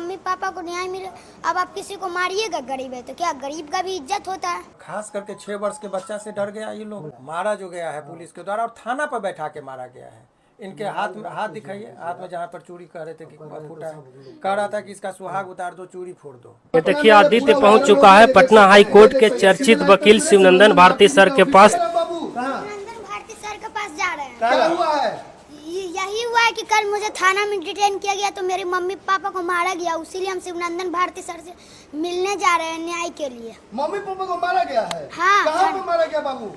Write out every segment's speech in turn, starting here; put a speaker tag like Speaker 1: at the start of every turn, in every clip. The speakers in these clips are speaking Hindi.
Speaker 1: मम्मी पापा को न्याय मिले। अब आप किसी को मारिएगा, गरीब है तो क्या गरीब का भी इज्जत होता है?
Speaker 2: खास करके 6 वर्ष के बच्चा से डर गया ये लोग। मारा जो गया है पुलिस के द्वारा और थाना पर बैठा के मारा गया है। इनके हाथ में, हाथ दिखाइए, हाथ में जहाँ पर चूड़ी कह रहे थे कि फूटा है, कह रहा था कि इसका सुहाग उतार दो, चूड़ी फोड़ दो।
Speaker 3: ये देखिए आदित्य पहुंच चुका है पटना हाई कोर्ट के चर्चित वकील शिवनंदन भारती सर के पास।
Speaker 1: शिवनंदन भारती सर के पास जा रहे हैं।
Speaker 4: क्या हुआ है?
Speaker 1: यही हुआ है कि कल मुझे थाना में डिटेन किया गया तो मेरे मम्मी पापा को मारा गया, उसीलिए हम शिवनंदन भारती सर से मिलने जा रहे हैं न्याय के लिए।
Speaker 4: मम्मी पापा को मारा गया है?
Speaker 1: हाँ।
Speaker 4: कहाँ पे मारा गया बाबू?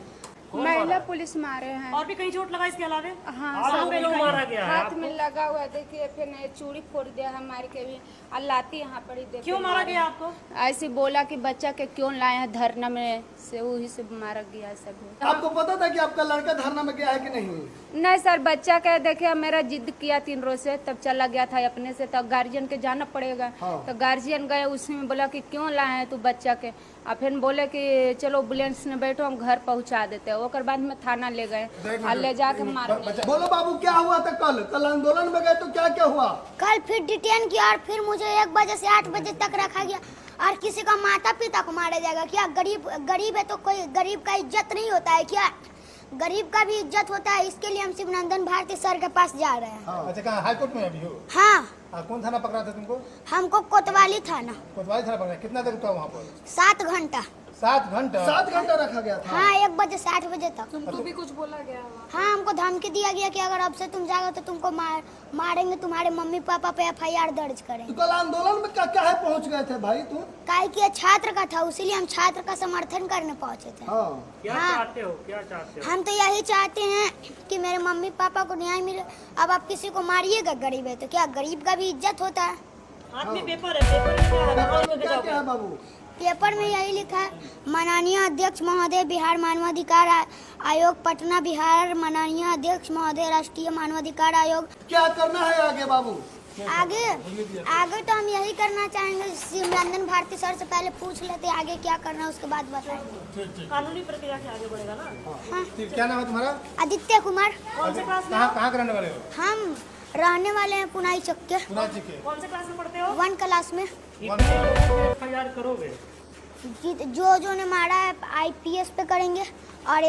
Speaker 5: महिला पुलिस मारे हैं।
Speaker 6: और भी कहीं चोट लगा इसके अलावा?
Speaker 5: हाँ, सब
Speaker 3: मारा गया है
Speaker 5: हाथ में लगा हुआ है, देखिए फिर नहीं चूड़ी फोड़ दिया हमारे के भी। लाती यहाँ पड़ी देखिए।
Speaker 6: क्यों मारा गया आपको?
Speaker 5: ऐसे बोला कि बच्चा के क्यों लाए हैं धरना में, से वही से मारा गया सब।
Speaker 4: आपको पता था कि आपका लड़का धरना में गया है कि नहीं?
Speaker 5: नहीं सर, बच्चा का देखिए मेरा जिद किया 3 रोज से, तब चला गया था अपने से, तब गार्जियन के जाना पड़ेगा। तो गार्जियन गए, उसी में बोला कि क्यों लाए हैं तू बच्चा के, और फिर बोले कि चलो एम्बुलेंस में बैठो हम घर पहुंचा देते हैं। ओकर बाद में थाना ले गए और ले जाके मार।
Speaker 4: बोलो बाबू क्या हुआ था कल आंदोलन में गए तो क्या क्या हुआ?
Speaker 1: कल फिर डिटेन किया और फिर मुझे 1 बजे से 8 बजे तक रखा गया। और किसी का माता पिता को मारा जाएगा क्या? गरीब है तो कोई गरीब का इज्जत नहीं होता है क्या? गरीब का भी इज्जत होता है, इसके लिए हम शिवनंदन भारती सर के पास जा रहे हैं।
Speaker 4: अच्छा, कहाँ हाई कोर्ट में अभी हो?
Speaker 1: हाँ।
Speaker 4: कौन थाना पकड़ा था तुमको?
Speaker 1: हमको कोतवाली थाना।
Speaker 4: कोतवाली थाना पकड़ा। कितना देर रुका वहाँ पर?
Speaker 1: 7 घंटा।
Speaker 4: 7 घंटा? 7 घंटा रखा गया था?
Speaker 1: हाँ, 1 बजे से 8 बजे तक।
Speaker 5: तुमको भी कुछ बोला गया?
Speaker 1: हाँ, हमको धमकी दिया गया कि अगर अब से तुम जाओगे तो तुमको मारेंगे, तुम्हारे मम्मी पापा पे FIR दर्ज करेंगे।
Speaker 4: तो कल आंदोलन में क्या क्या है पहुँच गए थे भाई तुम?
Speaker 1: काहे कि छात्र का था, इसीलिए हम छात्र का समर्थन करने पहुँचे थे।
Speaker 3: क्या चाहते हो, क्या चाहते हो?
Speaker 1: हम तो यही चाहते हैं कि मेरे मम्मी पापा को न्याय मिले। अब आप किसी को मारिएगा, गरीब है तो क्या गरीब का भी इज्जत होता है?
Speaker 6: हाथ में पेपर है, पेपर में क्या है? दुकान में
Speaker 4: क्या
Speaker 6: जाओगे?
Speaker 4: क्या है बाबू?
Speaker 1: पेपर में यही लिखा है, माननीय अध्यक्ष महोदय बिहार मानवाधिकार आयोग पटना बिहार, माननीय अध्यक्ष महोदय राष्ट्रीय मानवाधिकार आयोग।
Speaker 4: क्या करना है आगे बाबू?
Speaker 1: आगे तो हम यही करना चाहेंगे, शिवनंदन भारती सर से पहले पूछ लेते आगे क्या करना है, उसके बाद बताएंगे।
Speaker 6: कानूनी प्रक्रिया के आगे बढ़ेगा ना।
Speaker 1: हाँ।
Speaker 4: क्या नाम है तुम्हारा?
Speaker 1: आदित्य कुमार।
Speaker 6: कौन से क्लास में?
Speaker 4: कहाँ के रहने वाले हो?
Speaker 1: हम रहने वाले हैं पुनाई चौक के।
Speaker 6: कौन से क्लास में पढ़ते हो?
Speaker 1: 1 क्लास में।
Speaker 3: कितने लोगों को FIR करोगे?
Speaker 1: जो ने मारा है IPS पे करेंगे और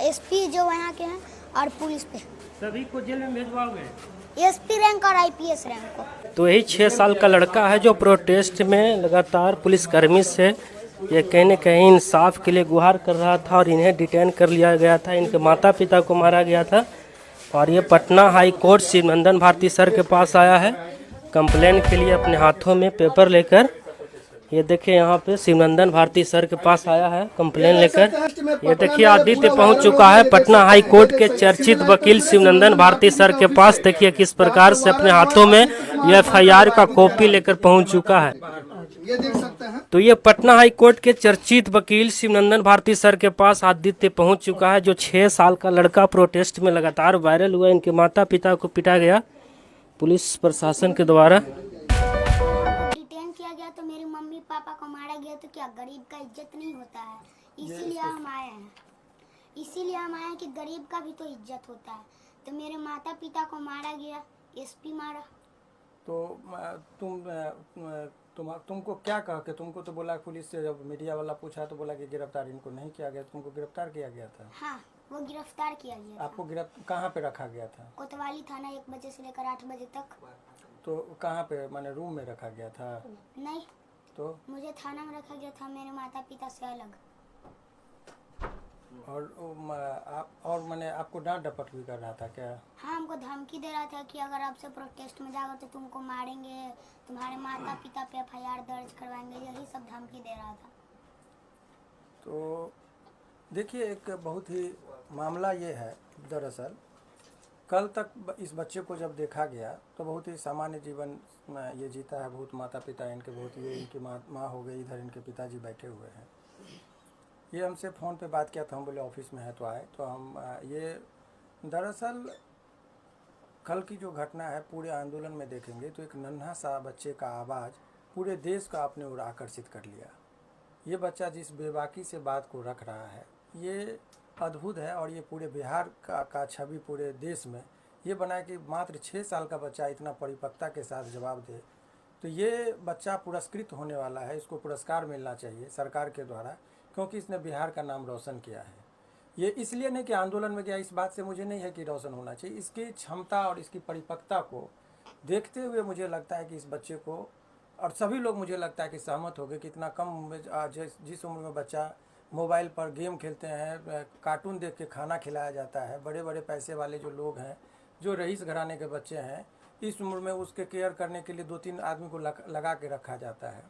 Speaker 1: SP जो यहाँ के हैं और पुलिस पे।
Speaker 3: सभी को जेल में भेजवाओगे?
Speaker 1: SP रैंक और IPS रैंक को।
Speaker 3: तो यही 6 साल का लड़का है जो प्रोटेस्ट में लगातार पुलिसकर्मी से ये कहीं न कहीं इंसाफ के लिए गुहार कर रहा था और इन्हें डिटेन कर लिया गया था। इनके माता पिता को मारा गया था और ये Patna high court Shivnandan Bharti sir के पास आया है कंप्लेन के लिए अपने हाथों में पेपर लेकर। ये देखिए यहाँ पे शिवनंदन भारती सर के पास आया है कंप्लेन लेकर। ये देखिए आदित्य पहुंच चुका है पटना हाई कोर्ट के चर्चित वकील शिवनंदन भारती सर के पास। देखिए किस प्रकार से अपने हाथों में ये FIR का कॉपी लेकर पहुंच चुका है।
Speaker 4: ये देख सकते हैं।
Speaker 3: तो ये पटना हाई कोर्ट के चर्चित वकील शिवनंदन भारती सर के पास आदित्य पहुंच चुका है, जो 6 साल का लड़का प्रोटेस्ट में लगातार वायरल हुआ। इनके माता पिता को पिटा गया पुलिस प्रशासन के द्वारा।
Speaker 1: डिटेन किया गया तो मेरे मम्मी पापा को मारा गया तो क्या गरीब का इज्जत नहीं होता है? इसीलिए हम आए हैं। इसीलिए हम आए हैं कि गरीब का भी तो इज्जत होता है। तो मेरे माता पिता को मारा गया, SP मारा।
Speaker 2: तो तुमको क्या कह के, तुमको तो बोला पुलिस से, जब मीडिया वाला पूछा तो बोला कि गिरफ्तार इनको नहीं किया गया, तुमको गिरफ्तार किया गया था?
Speaker 1: हाँ, वो गिरफ्तार किया गया था।
Speaker 2: आपको कहाँ पे रखा गया था?
Speaker 1: कोतवाली थाना 1 बजे से लेकर 8 बजे तक।
Speaker 2: तो कहाँ पे, माने रूम में रखा गया था?
Speaker 1: नहीं,
Speaker 2: तो
Speaker 1: मुझे थाना में रखा गया था मेरे माता पिता से अलग।
Speaker 2: और मैंने आपको डांट डपट भी कर रहा था क्या?
Speaker 1: हाँ, हमको धमकी दे रहा था कि अगर आपसे प्रोटेस्ट में जाओगे तो तुमको मारेंगे, तुम्हारे माता पिता पे FIR दर्ज करवाएंगे, यही सब धमकी दे रहा था।
Speaker 2: तो देखिए, एक बहुत ही मामला ये है, दरअसल कल तक इस बच्चे को जब देखा गया तो बहुत ही सामान्य जीवन ये जीता है। बहुत माता पिता इनके, बहुत ही इनकी माँ हो गई, इधर इनके पिताजी बैठे हुए हैं। ये हमसे फ़ोन पे बात किया था, हम बोले ऑफिस में है तो आए। तो हम ये दरअसल कल की जो घटना है पूरे आंदोलन में देखेंगे तो एक नन्हा सा बच्चे का आवाज़ पूरे देश का अपने ओर आकर्षित कर लिया। ये बच्चा जिस बेबाकी से बात को रख रहा है ये अद्भुत है और ये पूरे बिहार का छवि पूरे देश में ये बना कि मात्र 6 साल का बच्चा इतना परिपक्वता के साथ जवाब दे, तो ये बच्चा पुरस्कृत होने वाला है, इसको पुरस्कार मिलना चाहिए सरकार के द्वारा, क्योंकि इसने बिहार का नाम रोशन किया है। ये इसलिए नहीं कि आंदोलन में गया, इस बात से मुझे नहीं है कि रोशन होना चाहिए, इसकी क्षमता और इसकी परिपक्वता को देखते हुए मुझे लगता है कि इस बच्चे को, और सभी लोग मुझे लगता है कि सहमत हो गए कि इतना कम उम्र में, जिस उम्र में बच्चा मोबाइल पर गेम खेलते हैं, कार्टून देख के खाना खिलाया जाता है, बड़े बड़े पैसे वाले जो लोग हैं, जो रईस घराने के बच्चे हैं, इस उम्र में उसके केयर करने के लिए 2-3 आदमी को लगा के रखा जाता है,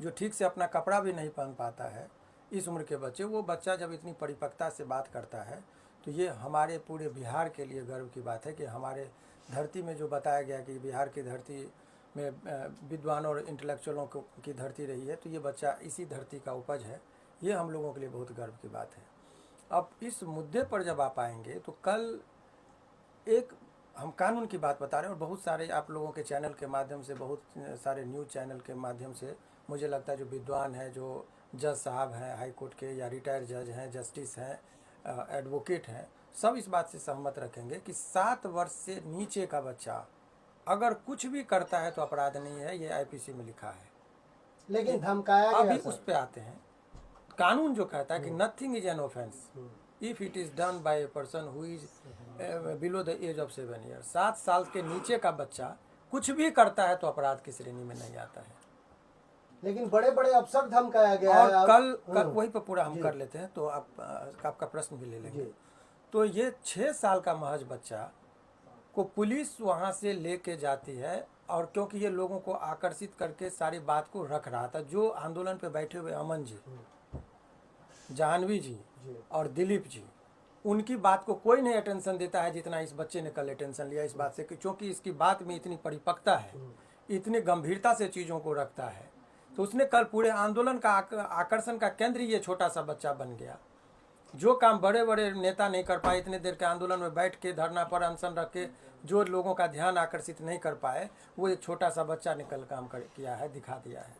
Speaker 2: जो ठीक से अपना कपड़ा भी नहीं पहन पाता है इस उम्र के बच्चे। वो बच्चा जब इतनी परिपक्वता से बात करता है तो ये हमारे पूरे बिहार के लिए गर्व की बात है कि हमारे धरती में जो बताया गया कि बिहार की धरती में विद्वान और इंटेलेक्चुअलों की धरती रही है, तो ये बच्चा इसी धरती का उपज है। ये हम लोगों के लिए बहुत गर्व की बात है। अब इस मुद्दे पर जब आप आएंगे तो कल एक हम कानून की बात बता रहे हैं, और बहुत सारे आप लोगों के चैनल के माध्यम से, बहुत सारे न्यूज़ चैनल के माध्यम से मुझे लगता है जो विद्वान हैं, जो जज साहब हैं हाई कोर्ट के या रिटायर्ड जज हैं, जस्टिस हैं, एडवोकेट हैं, सब इस बात से सहमत रखेंगे कि 7 वर्ष से नीचे का बच्चा अगर कुछ भी करता है तो अपराध नहीं है। ये आईपीसी में लिखा है।
Speaker 4: लेकिन धमकाया गया
Speaker 2: अभी
Speaker 4: सर।
Speaker 2: उस पे आते हैं। कानून जो कहता है कि nothing is an offence if it is done by a person who is below the age of 7 year. 7 साल के नीचे का बच्चा कुछ भी करता है तो अपराध की श्रेणी में नहीं आता है।
Speaker 4: लेकिन बड़े बड़े अफसर धमकाया गया
Speaker 2: और
Speaker 4: है।
Speaker 2: कल वही पर पूरा हम कर लेते हैं, तो आपका प्रश्न भी ले लेंगे। तो ये 6 साल का महज बच्चा को पुलिस वहाँ से लेके जाती है, और क्योंकि ये लोगों को आकर्षित करके सारी बात को रख रहा था। जो आंदोलन पे बैठे हुए अमन जी, जाह्नवी जी और दिलीप जी, उनकी बात को कोई नहीं अटेंशन देता है जितना इस बच्चे ने कल अटेंशन लिया इस बात से, क्योंकि इसकी बात में इतनी परिपक्वता है, इतनी गंभीरता से चीज़ों को रखता है। तो उसने कल पूरे आंदोलन का आकर्षण का केंद्र ये छोटा सा बच्चा बन गया। जो काम बड़े बड़े नेता नहीं कर पाए, इतने देर के आंदोलन में बैठ के धरना पर अनशन रख के जो लोगों का ध्यान आकर्षित नहीं कर पाए, वो एक छोटा सा बच्चा ने कल काम किया है, दिखा दिया है।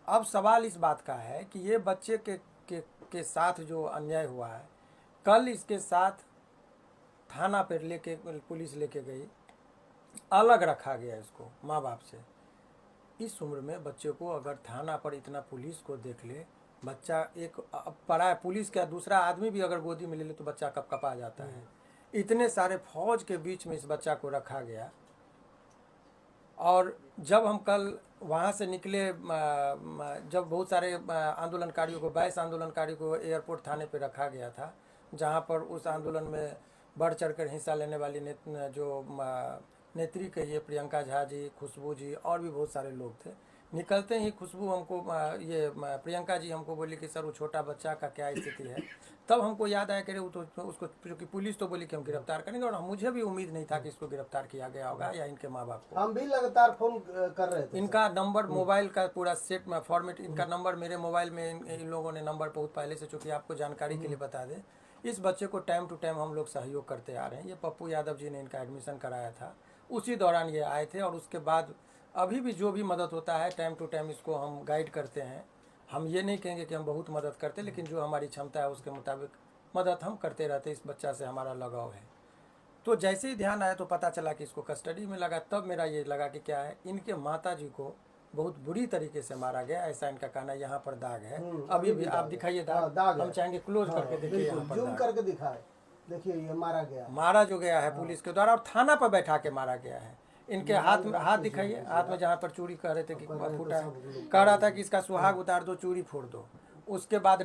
Speaker 2: अब सवाल इस बात का है कि ये बच्चे के साथ जो अन्याय हुआ है, कल इसके साथ थाना पर लेके पुलिस लेके गई, अलग रखा गया इसको माँ बाप से। इस उम्र में बच्चे को अगर थाना पर इतना पुलिस को देख ले, बच्चा एक पड़ा है, पुलिस का दूसरा आदमी भी अगर गोदी में ले ले तो बच्चा कपकपा जाता है। इतने सारे फौज के बीच में इस बच्चा को रखा गया। और जब हम कल वहाँ से निकले, जब बहुत सारे आंदोलनकारियों को 22 आंदोलनकारियों को एयरपोर्ट थाने पे रखा गया था, जहाँ पर उस आंदोलन में बढ़ चढ़कर हिस्सा लेने वाली नेत्री कहिए, प्रियंका झा जी, खुशबू जी और भी बहुत सारे लोग थे। निकलते ही खुशबू हमको प्रियंका जी हमको बोली कि सर वो छोटा बच्चा का क्या स्थिति है। तब हमको याद आया कि वो तो उसको, क्योंकि पुलिस तो बोली कि हम गिरफ्तार करेंगे, और मुझे भी उम्मीद नहीं था कि इसको गिरफ्तार किया गया होगा या इनके माँ बाप को।
Speaker 4: हम भी लगातार फोन कर रहे थे।
Speaker 2: इनका नंबर, मोबाइल का पूरा सेट में फॉर्मेट, इनका नंबर मेरे मोबाइल में इन लोगों ने नंबर बहुत पहले से, चूँकि आपको जानकारी के लिए बता दें, इस बच्चे को टाइम टू टाइम हम लोग सहयोग करते आ रहे हैं। ये पप्पू यादव जी ने इनका एडमिशन कराया था, उसी दौरान ये आए थे, और उसके बाद अभी भी जो भी मदद होता है टाइम टू टाइम इसको हम गाइड करते हैं। हम ये नहीं कहेंगे कि हम बहुत मदद करते, लेकिन जो हमारी क्षमता है उसके मुताबिक मदद हम करते रहते। इस बच्चा से हमारा लगाव है। तो जैसे ही ध्यान आया तो पता चला कि इसको कस्टडी में लगा, तब मेरा ये लगा कि क्या है, इनके माता जी को बहुत बुरी तरीके से मारा गया, ऐसा इनका कहना। यहाँ पर दाग है, अभी भी आप दिखाइए दाग, हम चाहेंगे क्लोज करके देखिए, यहाँ पर
Speaker 4: जूम करके दिखाए, देखिए ये मारा
Speaker 2: जो गया है पुलिस के द्वारा, और थाना पर बैठा के मारा गया है। इनके हाथ दिखाइए, हाथ में जहाँ पर चूड़ी कह रहे थे कि फूटा है, कह रहा था कि इसका सुहाग उतार दो, चूड़ी फोड़ दो। उसके बाद